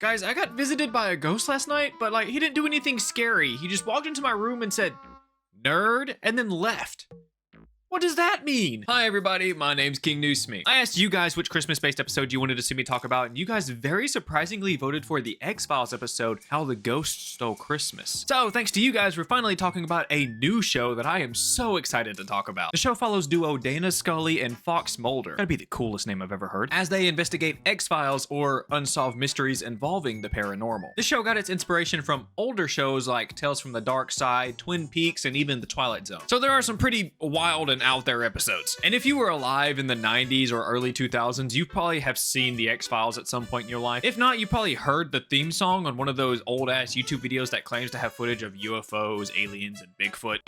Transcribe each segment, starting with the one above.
Guys, I got visited by a ghost last night, but like he didn't do anything scary. He just walked into my room and said, "Nerd," and then left. What does that mean? Hi everybody, my name's King Newsme. I asked you guys which Christmas-based episode you wanted to see me talk about, and you guys very surprisingly voted for the X-Files episode, How the Ghost Stole Christmas. So thanks to you guys, we're finally talking about a new show that I am so excited to talk about. The show follows duo Dana Scully and Fox Mulder. That'd be the coolest name I've ever heard. As they investigate X-Files or unsolved mysteries involving the paranormal. This show got its inspiration from older shows like Tales from the Darkside, Twin Peaks, and even the Twilight Zone. So there are some pretty wild and out there episodes. And if you were alive in the 90s or early 2000s, you probably have seen the X-Files at some point in your life. If not, you probably heard the theme song on one of those old ass YouTube videos that claims to have footage of UFOs, aliens, and Bigfoot.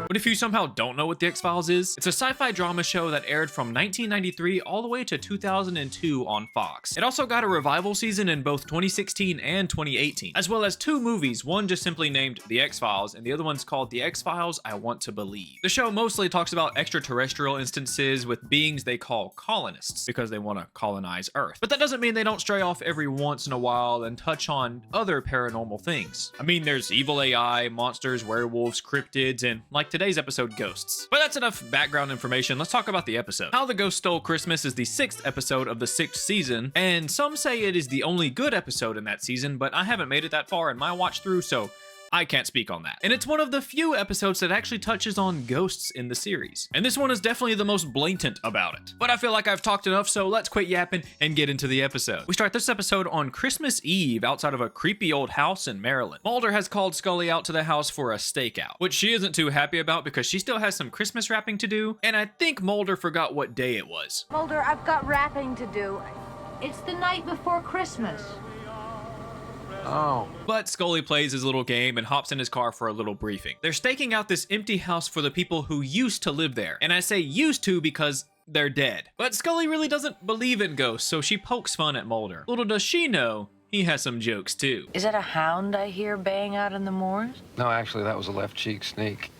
But if you somehow don't know what the X-Files is, it's a sci-fi drama show that aired from 1993 all the way to 2002 on Fox. It also got a revival season in both 2016 and 2018, as well as two movies, one just simply named The X-Files, and the other one's called The X-Files I Want to Believe. The show mostly talks about extraterrestrial instances with beings they call colonists, because they want to colonize Earth. But that doesn't mean they don't stray off every once in a while and touch on other paranormal things. I mean, there's evil AI, monsters, werewolves, cryptids, and like today's episode, ghosts. But that's enough background information. Let's talk about the episode. How the Ghost Stole Christmas is the 6th episode of the 6th season, and some say it is the only good episode in that season, but I haven't made it that far in my watch through, so I can't speak on that. And it's one of the few episodes that actually touches on ghosts in the series. And this one is definitely the most blatant about it. But I feel like I've talked enough, so let's quit yapping and get into the episode. We start this episode on Christmas Eve outside of a creepy old house in Maryland. Mulder has called Scully out to the house for a stakeout, which she isn't too happy about because she still has some Christmas wrapping to do, and I think Mulder forgot what day it was. Mulder, I've got wrapping to do. It's the night before Christmas. Oh. But Scully plays his little game and hops in his car for a little briefing. They're staking out this empty house for the people who used to live there. And I say used to because they're dead. But Scully really doesn't believe in ghosts, so she pokes fun at Mulder. Little does she know, he has some jokes too. Is that a hound I hear baying out in the moors? No, actually, that was a left cheek sneak.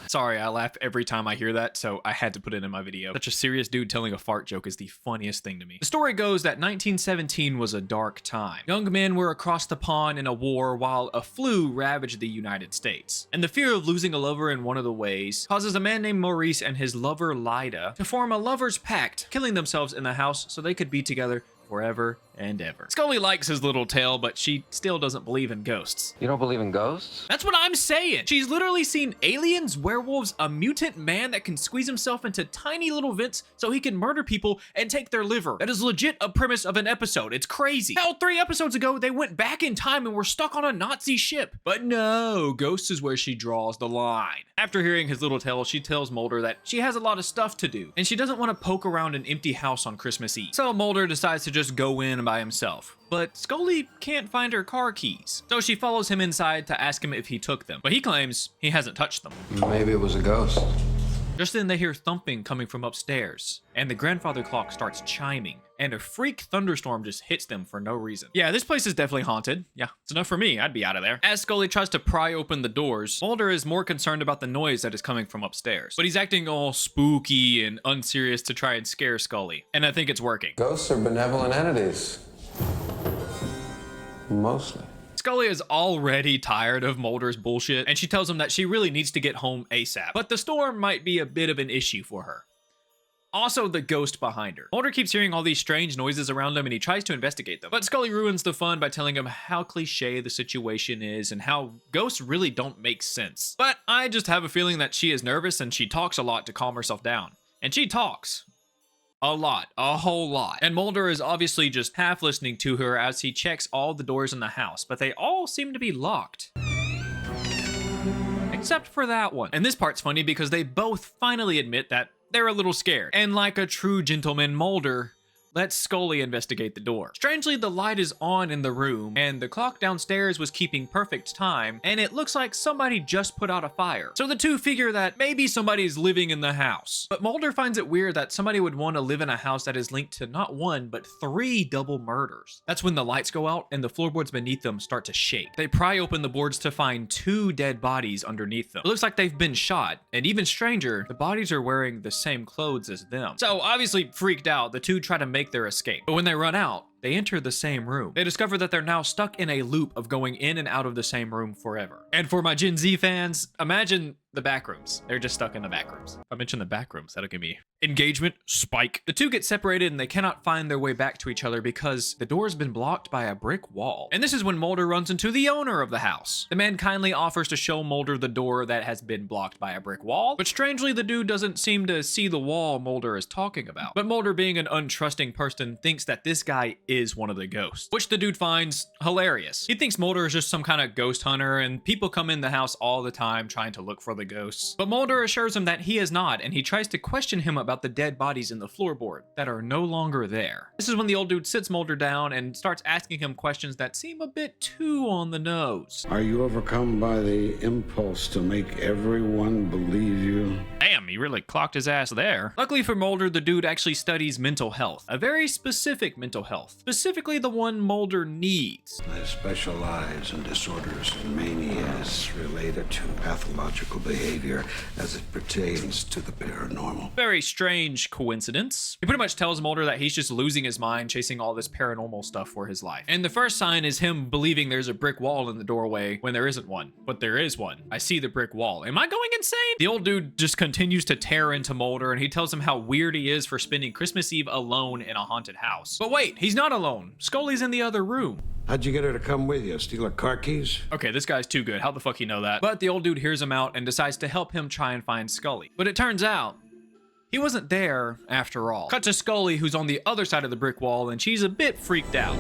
Sorry, I laugh every time I hear that, so I had to put it in my video. Such a serious dude telling a fart joke is the funniest thing to me. The story goes that 1917 was a dark time. Young men were across the pond in a war while a flu ravaged the United States. And the fear of losing a lover in one of the ways causes a man named Maurice and his lover Lyda to form a lover's pact, killing themselves in the house so they could be together forever and ever. Scully likes his little tale, but she still doesn't believe in ghosts. You don't believe in ghosts? That's what I'm saying. She's literally seen aliens, werewolves, a mutant man that can squeeze himself into tiny little vents so he can murder people and take their liver. That is legit a premise of an episode. It's crazy. Hell, 3 episodes ago, they went back in time and were stuck on a Nazi ship. But no, ghosts is where she draws the line. After hearing his little tale, she tells Mulder that she has a lot of stuff to do, and she doesn't want to poke around an empty house on Christmas Eve. So Mulder decides to just go in by himself. But Scully can't find her car keys. So she follows him inside to ask him if he took them. But he claims he hasn't touched them. Maybe it was a ghost. Just then they hear thumping coming from upstairs, and the grandfather clock starts chiming, and a freak thunderstorm just hits them for no reason. Yeah, this place is definitely haunted. Yeah, it's enough for me. I'd be out of there. As Scully tries to pry open the doors, Mulder is more concerned about the noise that is coming from upstairs. But he's acting all spooky and unserious to try and scare Scully, and I think it's working. Ghosts are benevolent entities. Mostly. Scully is already tired of Mulder's bullshit, and she tells him that she really needs to get home ASAP. But the storm might be a bit of an issue for her. Also, the ghost behind her. Mulder keeps hearing all these strange noises around him and he tries to investigate them. But Scully ruins the fun by telling him how cliche the situation is and how ghosts really don't make sense. But I just have a feeling that she is nervous and she talks a lot to calm herself down. And she talks. A lot, a whole lot. And Mulder is obviously just half listening to her as he checks all the doors in the house, but they all seem to be locked. Except for that one. And this part's funny because they both finally admit that they're a little scared. And like a true gentleman, Mulder lets Scully investigate the door. Strangely, the light is on in the room, and the clock downstairs was keeping perfect time, and it looks like somebody just put out a fire. So the two figure that maybe somebody's living in the house. But Mulder finds it weird that somebody would want to live in a house that is linked to not one, but 3 double murders. That's when the lights go out and the floorboards beneath them start to shake. They pry open the boards to find 2 dead bodies underneath them. It looks like they've been shot, and even stranger, the bodies are wearing the same clothes as them. So obviously freaked out, the two try to make their escape. But when they run out, they enter the same room. They discover that they're now stuck in a loop of going in and out of the same room forever. And for my Gen Z fans, imagine the back rooms. They're just stuck in the back rooms. If I mention the back rooms, that'll give me engagement spike. The two get separated and they cannot find their way back to each other because the door's been blocked by a brick wall. And this is when Mulder runs into the owner of the house. The man kindly offers to show Mulder the door that has been blocked by a brick wall, but strangely the dude doesn't seem to see the wall Mulder is talking about. But Mulder, being an untrusting person, thinks that this guy is one of the ghosts, which the dude finds hilarious. He thinks Mulder is just some kind of ghost hunter and people come in the house all the time trying to look for the ghosts. But Mulder assures him that he is not, and he tries to question him about the dead bodies in the floorboard that are no longer there. This is when the old dude sits Mulder down and starts asking him questions that seem a bit too on the nose. Are you overcome by the impulse to make everyone believe you? Damn, he really clocked his ass there. Luckily for Mulder, the dude actually studies mental health, a very specific mental health, specifically the one Mulder needs. I specialize in disorders and manias related to pathological behavior as it pertains to the paranormal. Very strange coincidence. He pretty much tells Mulder that he's just losing his mind chasing all this paranormal stuff for his life. And the first sign is him believing there's a brick wall in the doorway when there isn't one. But there is one. I see the brick wall. Am I going insane? The old dude just continues to tear into Mulder and he tells him how weird he is for spending Christmas Eve alone in a haunted house. But wait, he's not alone. Scully's in the other room. How'd you get her to come with you? Steal her car keys? Okay, this guy's too good. How the fuck he know that? But the old dude hears him out and decides to help him try and find Scully. But it turns out he wasn't there after all. Cut to Scully, who's on the other side of the brick wall, and she's a bit freaked out.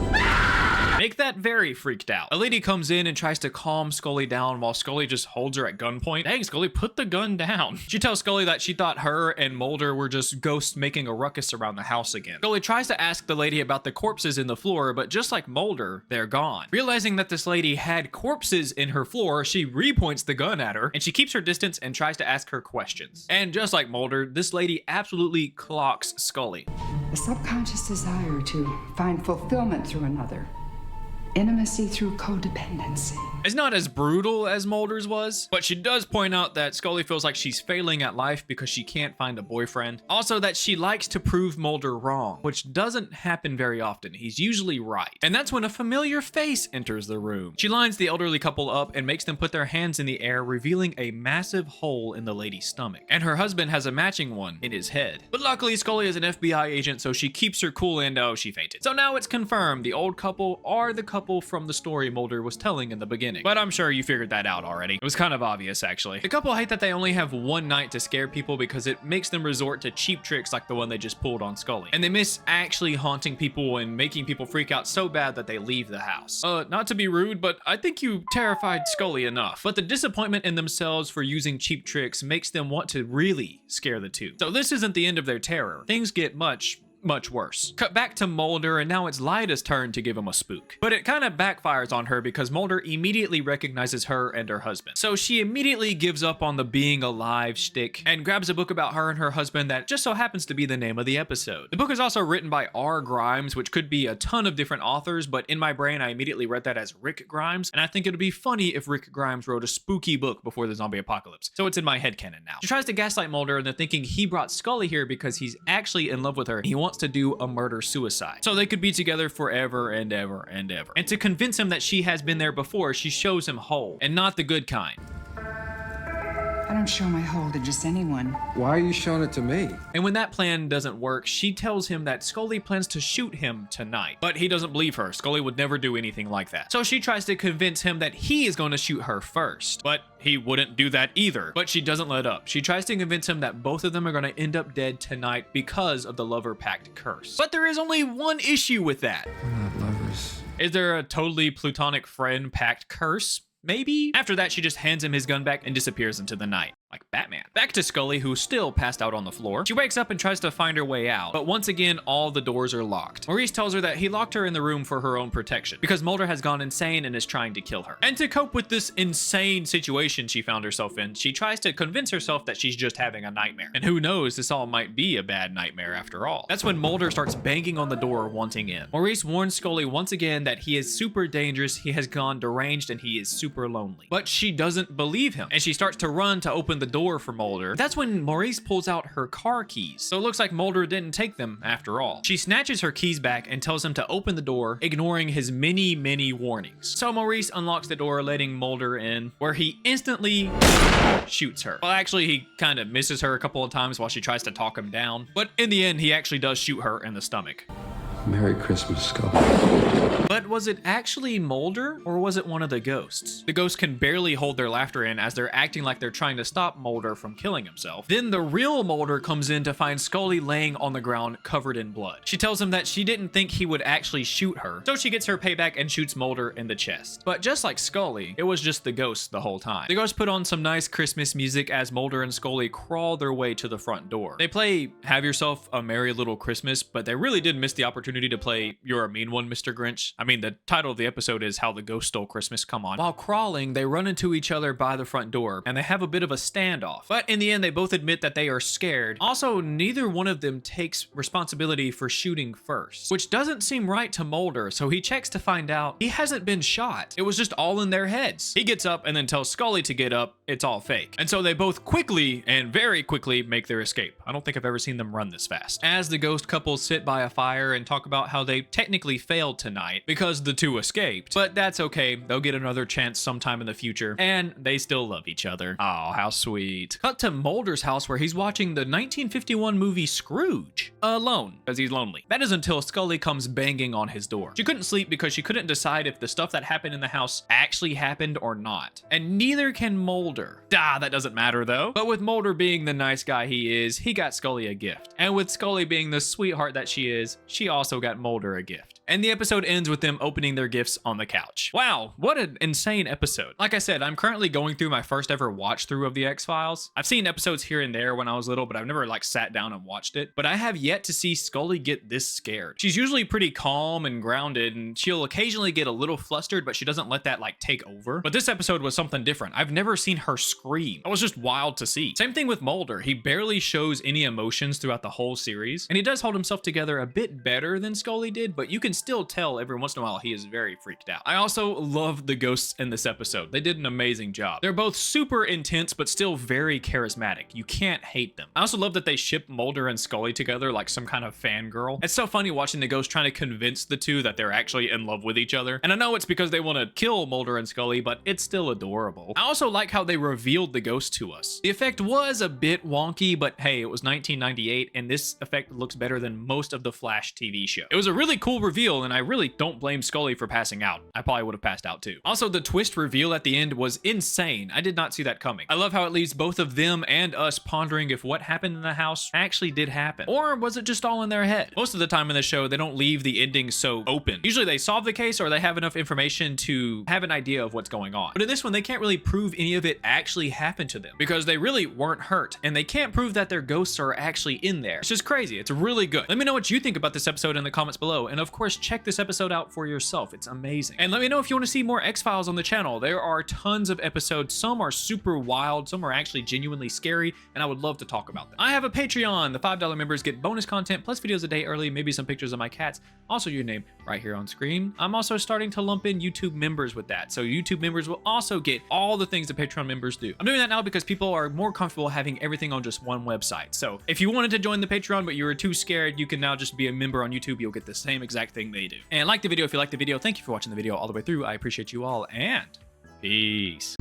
Make that very freaked out. A lady comes in and tries to calm Scully down while Scully just holds her at gunpoint. Dang, Scully, put the gun down. She tells Scully that she thought her and Mulder were just ghosts making a ruckus around the house again. Scully tries to ask the lady about the corpses in the floor, but just like Mulder, they're gone. Realizing that this lady had corpses in her floor, she repoints the gun at her, and she keeps her distance and tries to ask her questions. And just like Mulder, this lady absolutely clocks Scully. A subconscious desire to find fulfillment through another. Intimacy through codependency. It's not as brutal as Mulder's was, but she does point out that Scully feels like she's failing at life because she can't find a boyfriend. Also that she likes to prove Mulder wrong, which doesn't happen very often. He's usually right. And that's when a familiar face enters the room. She lines the elderly couple up and makes them put their hands in the air, revealing a massive hole in the lady's stomach. And her husband has a matching one in his head. But luckily Scully is an FBI agent, so she keeps her cool and oh, she fainted. So now it's confirmed the old couple are the couple from the story Mulder was telling in the beginning. But I'm sure you figured that out already. It was kind of obvious, actually. The couple hate that they only have one night to scare people because it makes them resort to cheap tricks like the one they just pulled on Scully. And they miss actually haunting people and making people freak out so bad that they leave the house. Not to be rude, but I think you terrified Scully enough. But the disappointment in themselves for using cheap tricks makes them want to really scare the two. So this isn't the end of their terror. Things get much worse. Cut back to Mulder, and now it's Lyda's turn to give him a spook. But it kind of backfires on her because Mulder immediately recognizes her and her husband. So she immediately gives up on the being alive shtick and grabs a book about her and her husband that just so happens to be the name of the episode. The book is also written by R. Grimes, which could be a ton of different authors, but in my brain I immediately read that as Rick Grimes, and I think it would be funny if Rick Grimes wrote a spooky book before the zombie apocalypse. So it's in my headcanon now. She tries to gaslight Mulder into thinking he brought Scully here because he's actually in love with her and he wants to do a murder-suicide. So they could be together forever and ever and ever. And to convince him that she has been there before, she shows him whole, and not the good kind. I don't show my hole to just anyone. Why are you showing it to me? And when that plan doesn't work, she tells him that Scully plans to shoot him tonight. But he doesn't believe her. Scully would never do anything like that. So she tries to convince him that he is going to shoot her first. But he wouldn't do that either. But she doesn't let up. She tries to convince him that both of them are going to end up dead tonight because of the lover pact curse. But there is only one issue with that. We're not lovers. Is there a totally platonic friend pact curse? Maybe? After that, she just hands him his gun back and disappears into the night. like Batman. Back to Scully, who's still passed out on the floor. She wakes up and tries to find her way out, but once again, all the doors are locked. Maurice tells her that he locked her in the room for her own protection because Mulder has gone insane and is trying to kill her. And to cope with this insane situation she found herself in, she tries to convince herself that she's just having a nightmare. And who knows, this all might be a bad nightmare after all. That's when Mulder starts banging on the door wanting in. Maurice warns Scully once again that he is super dangerous, he has gone deranged, and he is super lonely. But she doesn't believe him, and she starts to run to open the door for Mulder. That's when Maurice pulls out her car keys. So it looks like Mulder didn't take them after all. She snatches her keys back and tells him to open the door, ignoring his many warnings. So Maurice unlocks the door, letting Mulder in, where he instantly shoots her. Well, actually, he kind of misses her a couple of times while she tries to talk him down. But in the end, he actually does shoot her in the stomach. Merry Christmas, Scully. But was it actually Mulder, or was it one of the ghosts? The ghosts can barely hold their laughter in as they're acting like they're trying to stop Mulder from killing himself. Then the real Mulder comes in to find Scully laying on the ground covered in blood. She tells him that she didn't think he would actually shoot her, so she gets her payback and shoots Mulder in the chest. But just like Scully, it was just the ghosts the whole time. The ghosts put on some nice Christmas music as Mulder and Scully crawl their way to the front door. They play Have Yourself a Merry Little Christmas, but they really did miss the opportunity to play You're a Mean One, Mr. Grinch. I mean, the title of the episode is How the Ghost Stole Christmas, come on. While crawling, they run into each other by the front door, and they have a bit of a standoff. But in the end, they both admit that they are scared. Also, neither one of them takes responsibility for shooting first, which doesn't seem right to Mulder, so he checks to find out he hasn't been shot. It was just all in their heads. He gets up and then tells Scully to get up. It's all fake. And so they both quickly and very quickly make their escape. I don't think I've ever seen them run this fast. As the ghost couple sit by a fire and talk about how they technically failed tonight because the two escaped, but that's okay. They'll get another chance sometime in the future, and they still love each other. Oh, how sweet. Cut to Mulder's house where he's watching the 1951 movie Scrooge alone because he's lonely. That is until Scully comes banging on his door. She couldn't sleep because she couldn't decide if the stuff that happened in the house actually happened or not, and neither can Mulder. That doesn't matter though. But with Mulder being the nice guy he is, he got Scully a gift, and with Scully being the sweetheart that she is, she also got Mulder a gift. And the episode ends with them opening their gifts on the couch. Wow, what an insane episode. Like I said, I'm currently going through my first ever watch through of the X-Files. I've seen episodes here and there when I was little, but I've never like sat down and watched it. But I have yet to see Scully get this scared. She's usually pretty calm and grounded, and she'll occasionally get a little flustered, but she doesn't let that like take over. But this episode was something different. I've never seen her scream. It was just wild to see. Same thing with Mulder. He barely shows any emotions throughout the whole series, and he does hold himself together a bit better than Scully did, but you can still tell every once in a while he is very freaked out. I also love the ghosts in this episode. They did an amazing job. They're both super intense, but still very charismatic. You can't hate them. I also love that they ship Mulder and Scully together like some kind of fangirl. It's so funny watching the ghosts trying to convince the two that they're actually in love with each other. And I know it's because they want to kill Mulder and Scully, but it's still adorable. I also like how they revealed the ghost to us. The effect was a bit wonky, but hey, it was 1998, and this effect looks better than most of the Flash TV show. It was a really cool reveal, and I really don't blame Scully for passing out. I probably would have passed out too. Also, the twist reveal at the end was insane. I did not see that coming. I love how it leaves both of them and us pondering if what happened in the house actually did happen, or was it just all in their head? Most of the time in the show, they don't leave the ending so open. Usually they solve the case or they have enough information to have an idea of what's going on. But in this one, they can't really prove any of it actually happened to them because they really weren't hurt, and they can't prove that their ghosts are actually in there. It's just crazy. It's really good. Let me know what you think about this episode in the comments below, and of course, check this episode out for yourself. It's amazing. And let me know if you want to see more X-Files on the channel. There are tons of episodes. Some are super wild, some are actually genuinely scary, and I would love to talk about them. I have a Patreon. The $5 members get bonus content plus videos a day early, maybe some pictures of my cats, also your name right here on screen. I'm also starting to lump in YouTube members with that, so YouTube members will also get all the things that Patreon members do. I'm doing that now because people are more comfortable having everything on just one website. So if you wanted to join the Patreon but you were too scared, you can now just be a member on YouTube. You'll get the same exact thing they do. And like the video if you like the video. Thank you for watching the video all the way through. I appreciate you all, and peace.